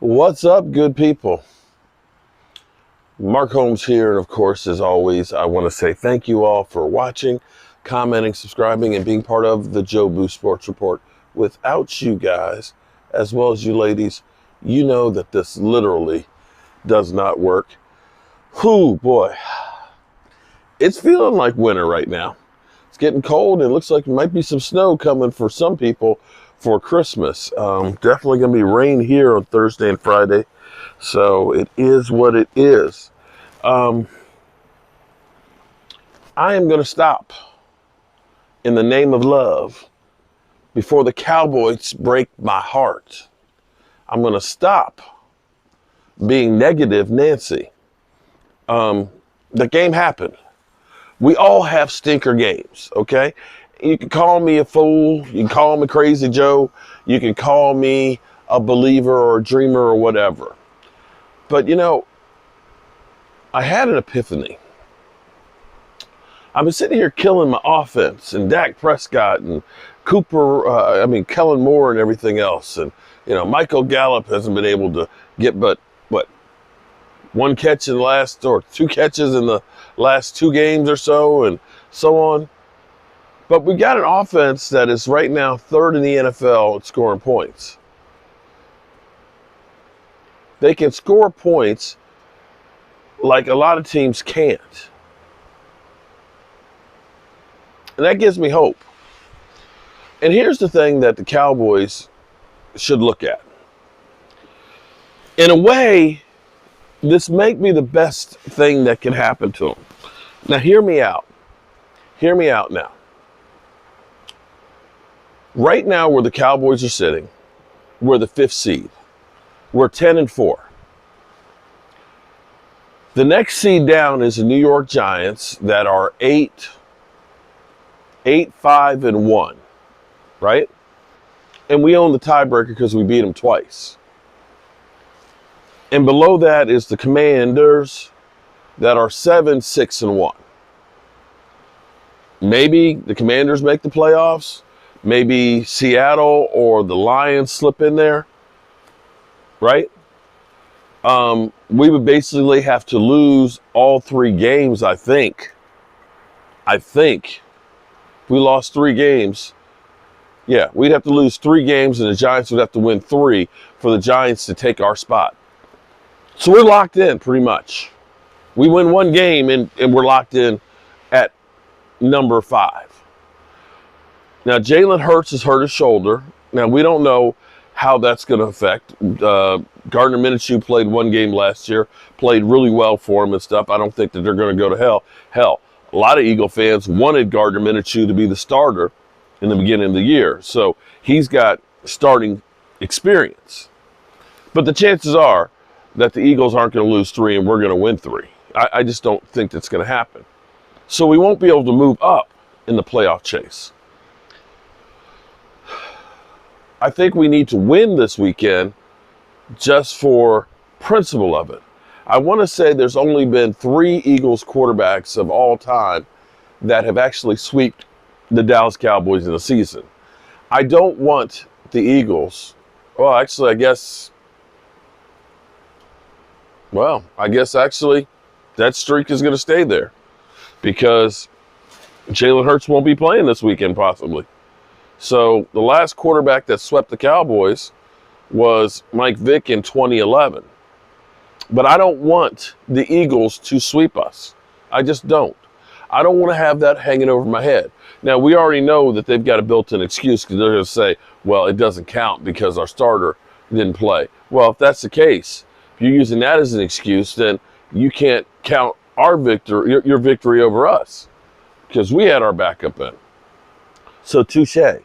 What's up, good people? Mark Holmes here, and of course, as always, I want to say thank you all for watching, commenting, subscribing, and being part of the Joe Boo Sports Report. Without you guys, as well as you ladies, you know that this literally does not work. Whew, boy. It's feeling like winter right now. It's getting cold, and it looks like there might be some snow coming for some people for Christmas. Definitely going to be rain here on Thursday and Friday. So it is what it is. I am going to stop in the name of love before the Cowboys break my heart. I'm going to stop being negative Nancy. The game happened. We all have stinker games, okay? You can call me a fool. You can call me Crazy Joe. You can call me a believer or a dreamer or whatever. But, you know, I had an epiphany. I've been sitting here killing my offense and Dak Prescott and Kellen Moore and everything else. And, you know, Michael Gallup hasn't been able to get but, one catch in the last, or two catches in the last two games or so, and so on. But we got an offense that is right now third in the NFL at scoring points. They can score points like a lot of teams can't. And that gives me hope. And here's the thing that the Cowboys should look at. In a way, this may be the best thing that can happen to them. Now, hear me out. Hear me out now. Right now, where the Cowboys are sitting, we're the 5th seed. We're 10-4. The next seed down is the New York Giants that are 8-5-1, right? And we own the tiebreaker because we beat them twice. And below that is the Commanders that are 7-6-1. Maybe the Commanders make the playoffs. Maybe Seattle or the Lions slip in there, right? We would basically have to lose all 3 games, I think. If we lost 3 games, yeah, we'd have to lose 3 games and the Giants would have to win 3 for the Giants to take our spot. So we're locked in pretty much. We win 1 game and we're locked in at number 5. Now, Jalen Hurts has hurt his shoulder. Now, we don't know how that's going to affect. Gardner Minshew played 1 game last year, played really well for him and stuff. I don't think that they're going to go to hell. Hell, a lot of Eagle fans wanted Gardner Minshew to be the starter in the beginning of the year. So he's got starting experience. But the chances are that the Eagles aren't going to lose 3 and we're going to win 3. I just don't think that's going to happen. So we won't be able to move up in the playoff chase. I think we need to win this weekend just for principle of it. I want to say there's only been 3 Eagles quarterbacks of all time that have actually swept the Dallas Cowboys in a season. I don't want the Eagles. Well, actually, I guess actually that streak is going to stay there because Jalen Hurts won't be playing this weekend possibly. So the last quarterback that swept the Cowboys was Mike Vick in 2011. But I don't want the Eagles to sweep us. I just don't. I don't want to have that hanging over my head. Now, we already know that they've got a built-in excuse because they're going to say, well, it doesn't count because our starter didn't play. Well, if that's the case, if you're using that as an excuse, then you can't count our victory, your victory over us because we had our backup in. So, touche.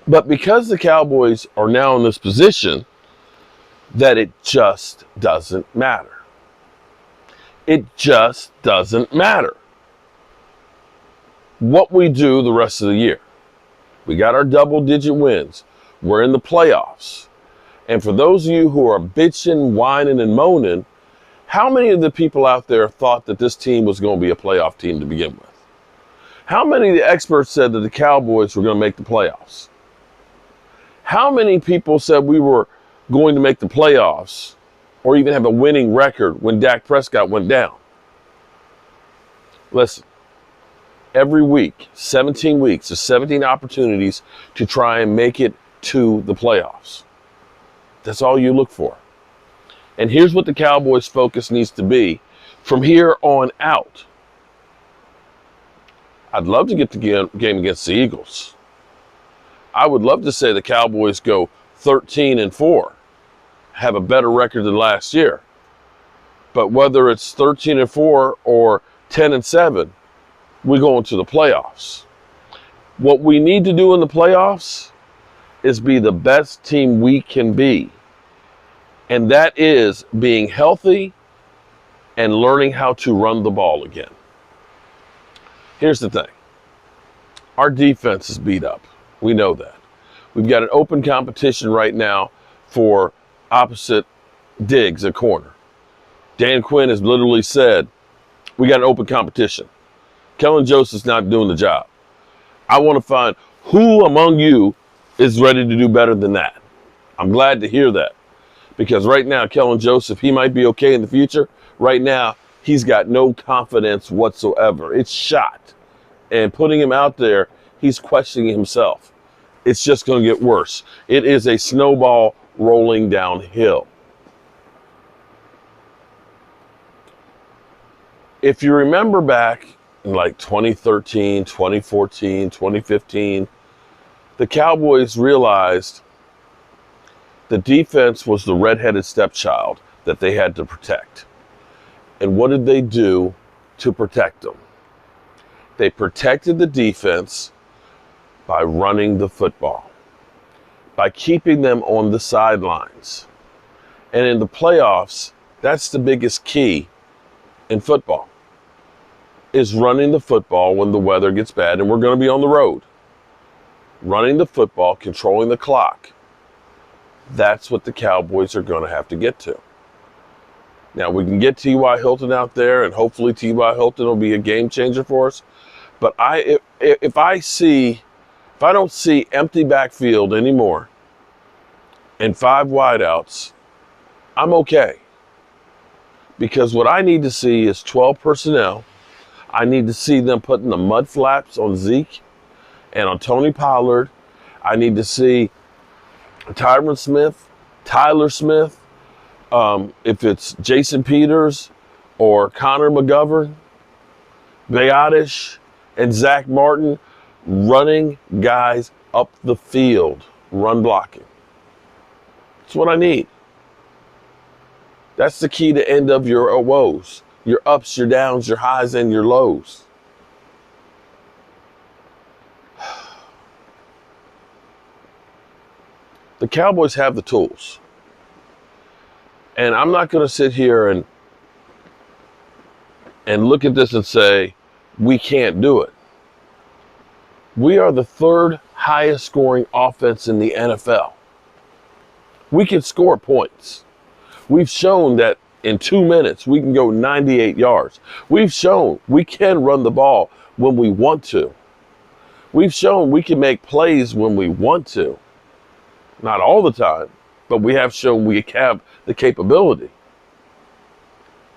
But because the Cowboys are now in this position, that it just doesn't matter. It just doesn't matter what we do the rest of the year. We got our double-digit wins. We're in the playoffs. And for those of you who are bitching, whining, and moaning, how many of the people out there thought that this team was going to be a playoff team to begin with? How many of the experts said that the Cowboys were going to make the playoffs? How many people said we were going to make the playoffs or even have a winning record when Dak Prescott went down. Listen, every week, 17 weeks, there's 17 opportunities to try and make it to the playoffs. That's all you look for. And here's what the Cowboys' focus needs to be from here on out. I'd love to get the game against the Eagles. I would love to say the Cowboys go 13-4, have a better record than last year. But whether it's 13-4 or 10-7, we're going to the playoffs. What we need to do in the playoffs is be the best team we can be. And that is being healthy and learning how to run the ball again. Here's the thing. Our defense is beat up. We know that. We've got an open competition right now for opposite Diggs at corner. Dan Quinn has literally said, we got an open competition. Kellen Joseph's not doing the job. I want to find who among you is ready to do better than that. I'm glad to hear that. Because right now, Kellen Joseph, he might be okay in the future. Right now, he's got no confidence whatsoever. It's shot. And putting him out there, he's questioning himself. It's just going to get worse. It is a snowball rolling downhill. If you remember back in like 2013, 2014, 2015, the Cowboys realized the defense was the redheaded stepchild that they had to protect. And what did they do to protect them? They protected the defense by running the football, by keeping them on the sidelines. And in the playoffs, that's the biggest key in football, is running the football when the weather gets bad and we're going to be on the road. Running the football, controlling the clock. That's what the Cowboys are going to have to get to. Now, we can get T.Y. Hilton out there, and hopefully T.Y. Hilton will be a game changer for us. But if I don't see empty backfield anymore and 5 wideouts, I'm okay. Because what I need to see is 12 personnel. I need to see them putting the mud flaps on Zeke and on Tony Pollard. I need to see Tyron Smith, Tyler Smith, if it's Jason Peters or Connor McGovern, Bayadish, and Zach Martin running guys up the field, run blocking. That's what I need. That's the key to end of your woes, your ups, your downs, your highs, and your lows. The Cowboys have the tools. And I'm not going to sit here and look at this and say, we can't do it. We are the 3rd highest scoring offense in the NFL. We can score points. We've shown that in 2 minutes, we can go 98 yards. We've shown we can run the ball when we want to. We've shown we can make plays when we want to. Not all the time, but we have shown we have the capability.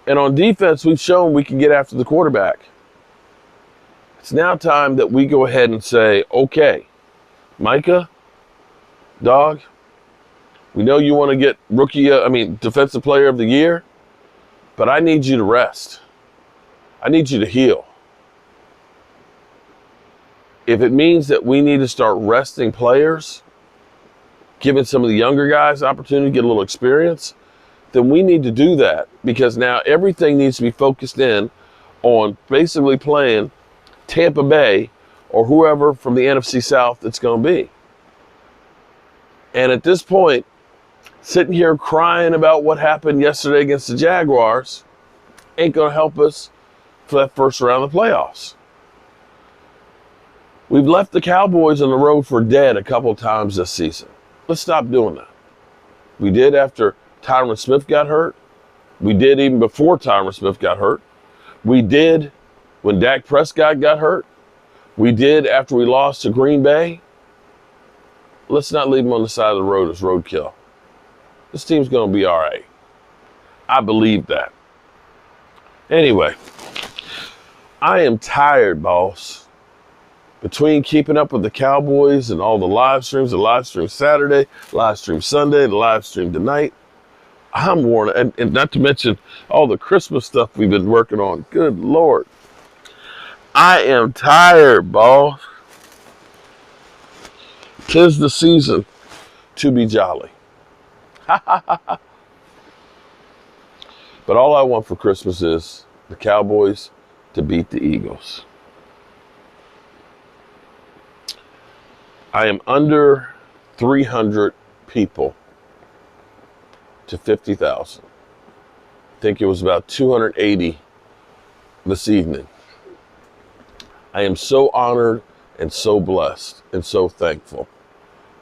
And on defense, we've shown we can get after the quarterback. It's now time that we go ahead and say, okay, Micah, dog, we know you want to get defensive player of the year, but I need you to rest. I need you to heal. If it means that we need to start resting players, giving some of the younger guys opportunity to get a little experience, then we need to do that, because now everything needs to be focused in on basically playing Tampa Bay or whoever from the NFC South it's going to be. And at this point, sitting here crying about what happened yesterday against the Jaguars ain't going to help us for that first round of the playoffs. We've left the Cowboys on the road for dead a couple of times this season. Let's stop doing that. We did after Tyron Smith got hurt. We did even before Tyron Smith got hurt. We did when Dak Prescott got hurt. We did after we lost to Green Bay. Let's not leave them on the side of the road as roadkill. This team's going to be all right. I believe that. Anyway, I am tired, boss. Between keeping up with the Cowboys and all the live streams, the live stream Saturday, live stream Sunday, the live stream tonight, I'm worn. And not to mention all the Christmas stuff we've been working on. Good Lord. I am tired, boss. 'Tis the season to be jolly. But all I want for Christmas is the Cowboys to beat the Eagles. I am under 300 people to 50,000. I think it was about 280 this evening. I am so honored and so blessed and so thankful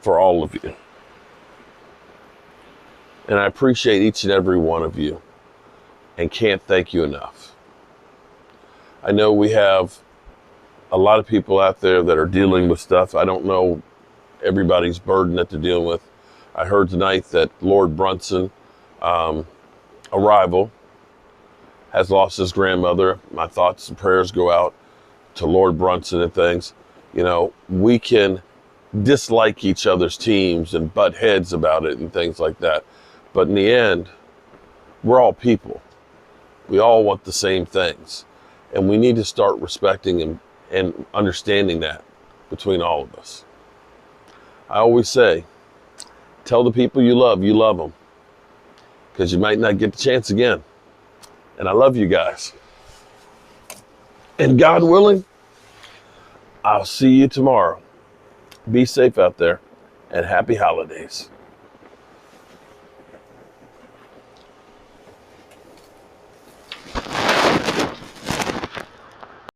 for all of you. And I appreciate each and every one of you and can't thank you enough. I know we have a lot of people out there that are dealing with stuff. I don't know everybody's burden that they're dealing with. I heard tonight that Lord Brunson, a rival, has lost his grandmother. My thoughts and prayers go out to Lord Brunson and things. You know, we can dislike each other's teams and butt heads about it and things like that. But in the end, we're all people. We all want the same things. And we need to start respecting and understanding that between all of us. I always say, tell the people you love them. Because you might not get the chance again. And I love you guys. And God willing, I'll see you tomorrow. Be safe out there and happy holidays.